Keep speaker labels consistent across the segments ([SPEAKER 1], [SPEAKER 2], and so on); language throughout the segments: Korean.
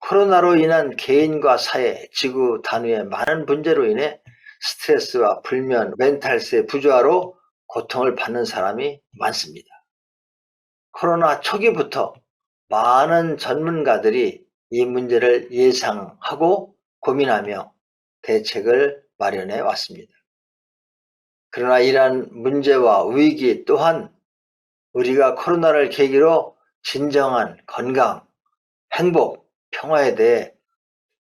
[SPEAKER 1] 코로나로 인한 개인과 사회, 지구 단위의 많은 문제로 인해 스트레스와 불면, 멘탈스의 부조화로 고통을 받는 사람이 많습니다. 코로나 초기부터 많은 전문가들이 이 문제를 예상하고 고민하며 대책을 마련해 왔습니다. 그러나 이러한 문제와 위기 또한 우리가 코로나를 계기로 진정한 건강, 행복, 평화에 대해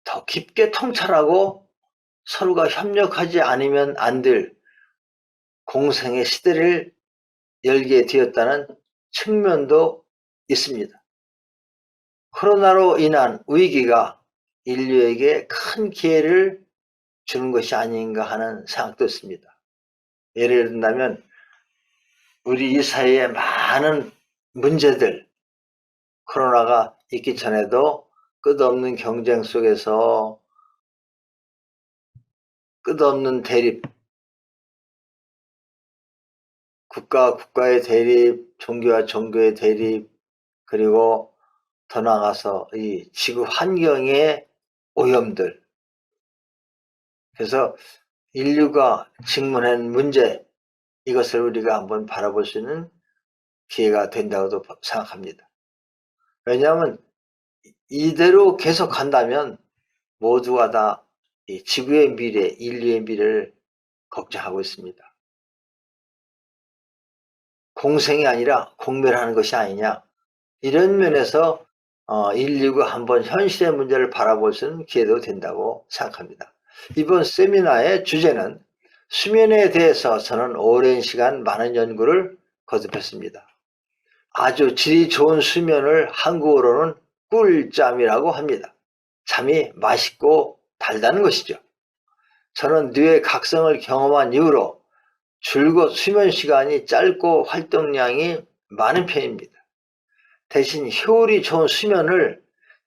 [SPEAKER 1] 더 깊게 통찰하고 서로가 협력하지 않으면 안 될 공생의 시대를 열게 되었다는 측면도 있습니다. 코로나로 인한 위기가 인류에게 큰 기회를 주는 것이 아닌가 하는 생각도 있습니다. 예를 든다면 우리 이 사회의 많은 문제들, 코로나가 있기 전에도 끝없는 경쟁 속에서 끝없는 대립, 국가와 국가의 대립, 종교와 종교의 대립, 그리고 더 나아가서 이 지구 환경의 오염들. 그래서 인류가 직면한 문제, 이것을 우리가 한번 바라볼 수 있는 기회가 된다고도 생각합니다. 왜냐하면 이대로 계속 간다면 모두가 다 이 지구의 미래, 인류의 미래를 걱정하고 있습니다. 공생이 아니라 공멸하는 것이 아니냐, 이런 면에서 인류가 한번 현실의 문제를 바라볼 수 있는 기회도 된다고 생각합니다. 이번 세미나의 주제는 수면에 대해서 저는 오랜 시간 많은 연구를 거듭했습니다. 아주 질이 좋은 수면을 한국어로는 꿀잠이라고 합니다. 잠이 맛있고 달다는 것이죠. 저는 뇌의 각성을 경험한 이후로 줄곧 수면 시간이 짧고 활동량이 많은 편입니다. 대신 효율이 좋은 수면을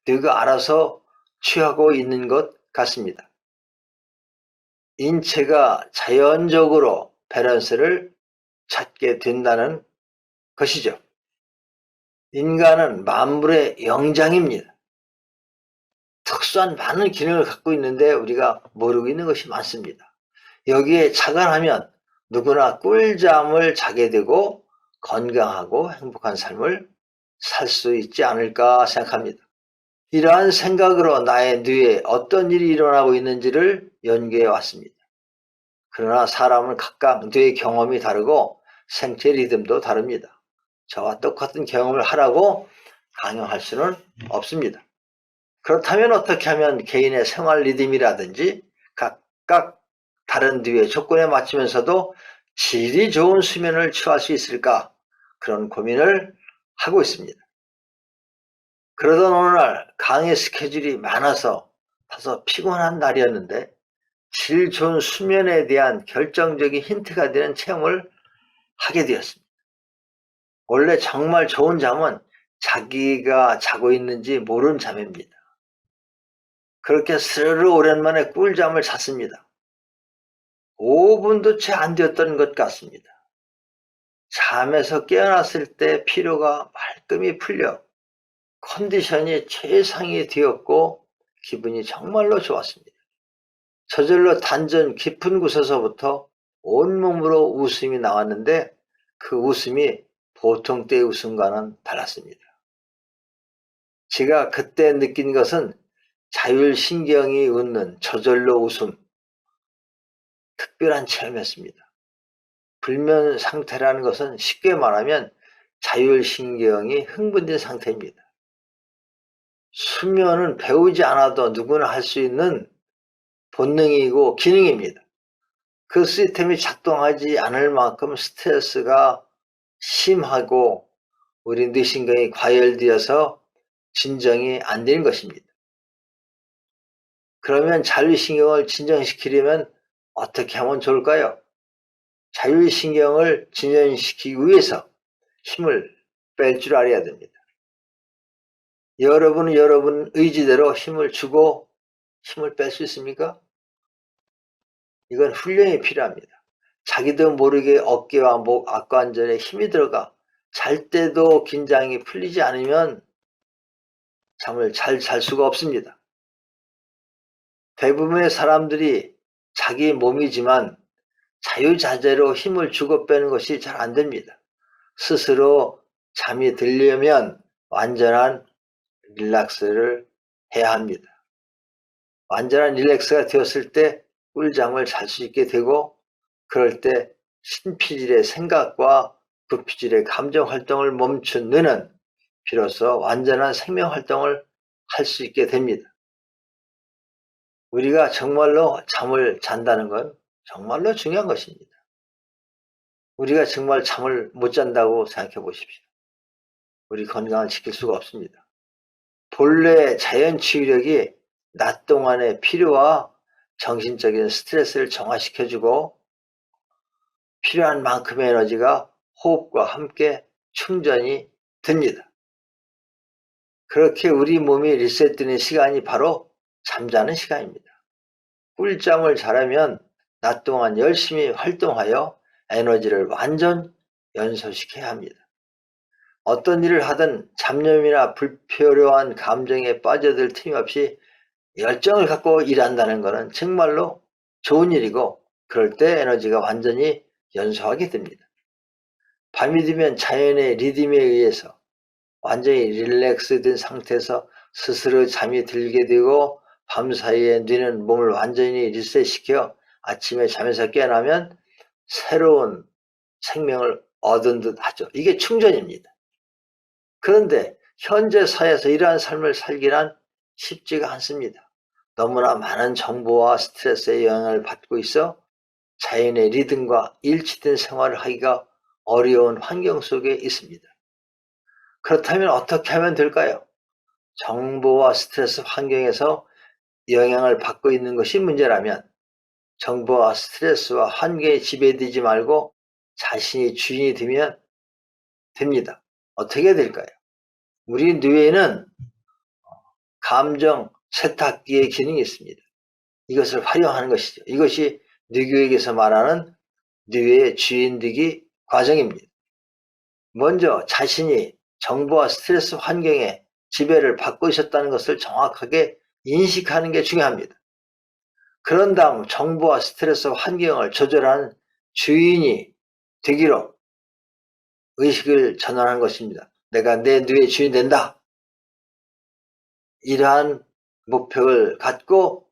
[SPEAKER 1] 뇌가 알아서 취하고 있는 것 같습니다. 인체가 자연적으로 밸런스를 찾게 된다는 것이죠. 인간은 만물의 영장입니다. 특수한 많은 기능을 갖고 있는데 우리가 모르고 있는 것이 많습니다. 여기에 착안하면 누구나 꿀잠을 자게 되고 건강하고 행복한 삶을 살 수 있지 않을까 생각합니다. 이러한 생각으로 나의 뇌에 어떤 일이 일어나고 있는지를 연구해 왔습니다. 그러나 사람은 각각 뇌의 경험이 다르고 생체 리듬도 다릅니다. 저와 똑같은 경험을 하라고 강요할 수는 없습니다. 그렇다면 어떻게 하면 개인의 생활 리듬이라든지 각각 다른 뇌의 조건에 맞추면서도 질이 좋은 수면을 취할 수 있을까, 그런 고민을 하고 있습니다. 그러던 어느 날 강의 스케줄이 많아서 다소 피곤한 날이었는데 질 좋은 수면에 대한 결정적인 힌트가 되는 체험을 하게 되었습니다. 원래 정말 좋은 잠은 자기가 자고 있는지 모르는 잠입니다. 그렇게 스르르 오랜만에 꿀잠을 잤습니다. 5분도 채 안 되었던 것 같습니다. 잠에서 깨어났을 때 피로가 말끔히 풀려 컨디션이 최상이 되었고 기분이 정말로 좋았습니다. 저절로 단전 깊은 곳에서부터 온몸으로 웃음이 나왔는데 그 웃음이 보통 때의 웃음과는 달랐습니다. 제가 그때 느낀 것은 자율신경이 웃는 저절로 웃음, 특별한 체험이었습니다. 불면 상태라는 것은 쉽게 말하면 자율신경이 흥분된 상태입니다. 수면은 배우지 않아도 누구나 할 수 있는 본능이고 기능입니다. 그 시스템이 작동하지 않을 만큼 스트레스가 심하고 우리 뇌신경이 과열되어서 진정이 안 되는 것입니다. 그러면 자율신경을 진정시키려면 어떻게 하면 좋을까요? 자율신경을 진정시키기 위해서 힘을 뺄 줄 알아야 됩니다. 여러분은 여러분 의지대로 힘을 주고 힘을 뺄 수 있습니까? 이건 훈련이 필요합니다. 자기도 모르게 어깨와 목, 악관절에 힘이 들어가 잘 때도 긴장이 풀리지 않으면 잠을 잘 잘 수가 없습니다. 대부분의 사람들이 자기 몸이지만 자유자재로 힘을 주고 빼는 것이 잘 안 됩니다. 스스로 잠이 들려면 완전한 릴렉스를 해야 합니다. 완전한 릴렉스가 되었을 때 꿀잠을 잘 수 있게 되고, 그럴 때 신피질의 생각과 부피질의 감정 활동을 멈춘 뇌는 비로소 완전한 생명 활동을 할 수 있게 됩니다. 우리가 정말로 잠을 잔다는 건 정말로 중요한 것입니다. 우리가 정말 잠을 못 잔다고 생각해 보십시오. 우리 건강을 지킬 수가 없습니다. 본래 자연 치유력이 낮 동안의 피로와 정신적인 스트레스를 정화시켜주고, 필요한 만큼의 에너지가 호흡과 함께 충전이 됩니다. 그렇게 우리 몸이 리셋되는 시간이 바로 잠자는 시간입니다. 꿀잠을 자려면 낮 동안 열심히 활동하여 에너지를 완전 연소시켜야 합니다. 어떤 일을 하든 잡념이나 불필요한 감정에 빠져들 틈이 없이 열정을 갖고 일한다는 것은 정말로 좋은 일이고, 그럴 때 에너지가 완전히 연소하게 됩니다. 밤이 되면 자연의 리듬에 의해서 완전히 릴렉스된 상태에서 스스로 잠이 들게 되고, 밤사이에 뇌는 몸을 완전히 리셋시켜 아침에 잠에서 깨어나면 새로운 생명을 얻은 듯 하죠. 이게 충전입니다. 그런데 현재 사회에서 이러한 삶을 살기란 쉽지가 않습니다. 너무나 많은 정보와 스트레스의 영향을 받고 있어 자연의 리듬과 일치된 생활을 하기가 어려운 환경 속에 있습니다. 그렇다면 어떻게 하면 될까요? 정보와 스트레스 환경에서 영향을 받고 있는 것이 문제라면 정보와 스트레스와 환경에 지배되지 말고 자신이 주인이 되면 됩니다. 어떻게 될까요? 우리 뇌에는 감정 세탁기의 기능이 있습니다. 이것을 활용하는 것이죠. 이것이 뇌교육에서 말하는 뇌의 주인 되기 과정입니다. 먼저 자신이 정보와 스트레스 환경에 지배를 받고 있었다는 것을 정확하게 인식하는 게 중요합니다. 그런 다음 정보와 스트레스 환경을 조절하는 주인이 되기로 의식을 전환한 것입니다. 내가 내 뇌의 주인이 된다. 이러한 목표를 갖고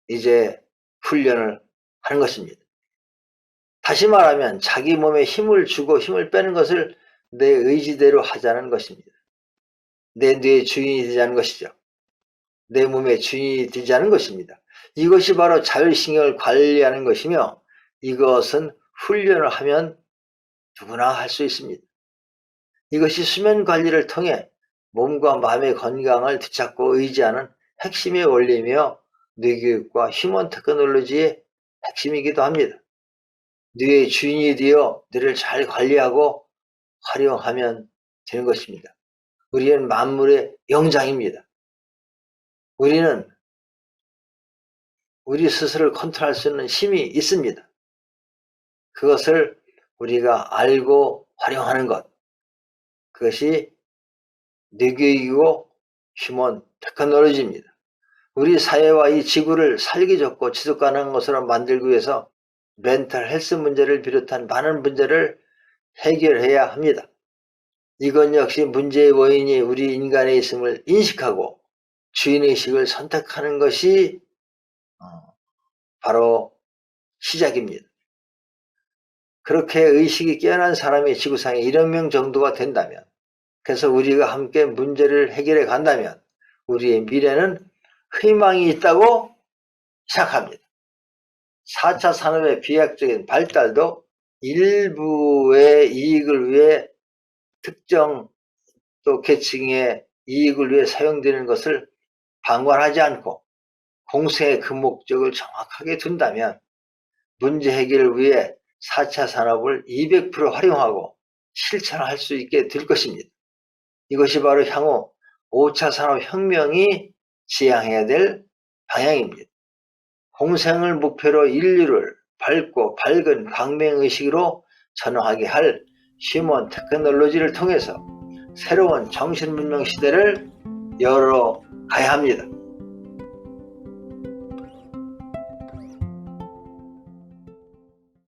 [SPEAKER 1] 이제 훈련을 하는 것입니다. 다시 말하면 자기 몸에 힘을 주고 힘을 빼는 것을 내 의지대로 하자는 것입니다. 내 뇌의 주인이 되자는 것이죠. 내 몸의 주인이 되자는 것입니다. 이것이 바로 자율신경을 관리하는 것이며, 이것은 훈련을 하면 누구나 할 수 있습니다. 이것이 수면 관리를 통해 몸과 마음의 건강을 되찾고 의지하는 핵심의 원리이며 뇌교육과 휴먼 테크놀로지의 핵심이기도 합니다. 뇌의 주인이 되어 뇌를 잘 관리하고 활용하면 되는 것입니다. 우리는 만물의 영장입니다. 우리는 우리 스스로를 컨트롤할 수 있는 힘이 있습니다. 그것을 우리가 알고 활용하는 것, 그것이 뇌교육이고 휴먼 테크놀로지입니다. 우리 사회와 이 지구를 살기 좋고 지속 가능한 것으로 만들기 위해서 멘탈 헬스 문제를 비롯한 많은 문제를 해결해야 합니다. 이건 역시 문제의 원인이 우리 인간에 있음을 인식하고 주인의식을 선택하는 것이 바로 시작입니다. 그렇게 의식이 깨어난 사람이 지구상에 1억 명 정도가 된다면, 그래서 우리가 함께 문제를 해결해 간다면 우리의 미래는 희망이 있다고 생각합니다. 4차 산업의 비약적인 발달도 일부의 이익을 위해 특정 또 계층의 이익을 위해 사용되는 것을 방관하지 않고 공생의 그 목적을 정확하게 둔다면 문제 해결을 위해 4차 산업을 200% 활용하고 실천할 수 있게 될 것입니다. 이것이 바로 향후 5차 산업혁명이 지향해야 될 방향입니다. 공생을 목표로 인류를 밝고 밝은 광명의식으로 전환하게 할 휴먼 테크놀로지를 통해서 새로운 정신문명 시대를 열어가야 합니다.